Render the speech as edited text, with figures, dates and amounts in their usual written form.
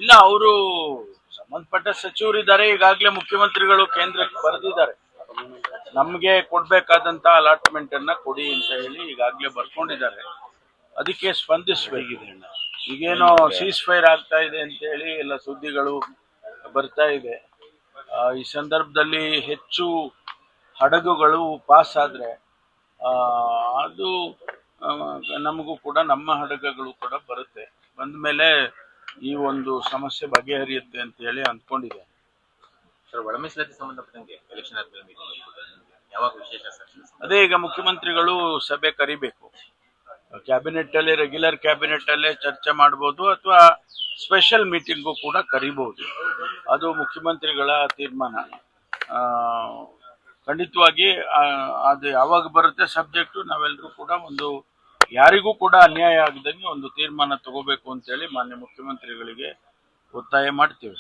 ಇಲ್ಲ, ಅವರು ಸಂಬಂಧಪಟ್ಟ ಸಚಿವರಿದ್ದಾರೆ. ಈಗಾಗಲೇ ಮುಖ್ಯಮಂತ್ರಿಗಳು ಕೇಂದ್ರಕ್ಕೆ ಬರೆದಿದ್ದಾರೆ, ನಮ್ಗೆ ಕೊಡ್ಬೇಕಾದಂತ ಅಲಾಟ್ಮೆಂಟ್ ಅನ್ನ ಕೊಡಿ ಅಂತ ಹೇಳಿ ಈಗಾಗಲೇ ಬರ್ಕೊಂಡಿದ್ದಾರೆ. ಅದಕ್ಕೆ ಸ್ಪಂದಿಸಬೇಕಿದೆ. ಈಗೇನೋ ಸೀಸ್ ಫೈರ್ ಆಗ್ತಾ ಇದೆ ಅಂತ ಹೇಳಿ ಎಲ್ಲ ಸುದ್ದಿಗಳು ಬರ್ತಾ ಇದೆ. ಈ ಸಂದರ್ಭದಲ್ಲಿ ಹೆಚ್ಚು ಹಡಗುಗಳು ಪಾಸ್ ಆದ್ರೆ ಅದು ನಮಗೂ ಕೂಡ, ನಮ್ಮ ಹಡಗುಗಳು ಕೂಡ ಬರುತ್ತೆ. ಬಂದ ಮೇಲೆ ಈ ಒಂದು ಸಮಸ್ಯೆ ಬಗೆಹರಿಯುತ್ತೆ ಅಂತ ಹೇಳಿ ಅಂದ್ಕೊಂಡಿದೆ. ಸರ್, ಒಳ ಮೀಸಲಾತಿ ಸಂಬಂಧಪಟ್ಟಂಗೆ ಎಲೆಕ್ಷನ್ ಆದ್ಮೇಲೆ ಯಾವಾಗ ವಿಶೇಷ ಸರ್? ಅದೇ ಈಗ ಮುಖ್ಯಮಂತ್ರಿಗಳು ಸಭೆ ಕರಿಬೇಕು. ಕ್ಯಾಬಿನೆಟ್ ಅಲ್ಲಿ, ರೆಗ್ಯುಲರ್ ಕ್ಯಾಬಿನೆಟ್ ಅಲ್ಲೇ ಚರ್ಚೆ ಮಾಡಬಹುದು ಅಥವಾ ಸ್ಪೆಷಲ್ ಮೀಟಿಂಗು ಕೂಡ ಕರಿಬಹುದು. ಅದು ಮುಖ್ಯಮಂತ್ರಿಗಳ ತೀರ್ಮಾನ. ಖಂಡಿತವಾಗಿ ಅದು ಯಾವಾಗ ಬರುತ್ತೆ ಸಬ್ಜೆಕ್ಟು, ನಾವೆಲ್ಲರೂ ಕೂಡ ಒಂದು ಯಾರಿಗೂ ಕೂಡ ಅನ್ಯಾಯ ಆಗದಂಗೆ ಒಂದು ತೀರ್ಮಾನ ತಗೋಬೇಕು ಅಂತೇಳಿ ಮಾನ್ಯ ಮುಖ್ಯಮಂತ್ರಿಗಳಿಗೆ ಒತ್ತಾಯ ಮಾಡ್ತೀವಿ.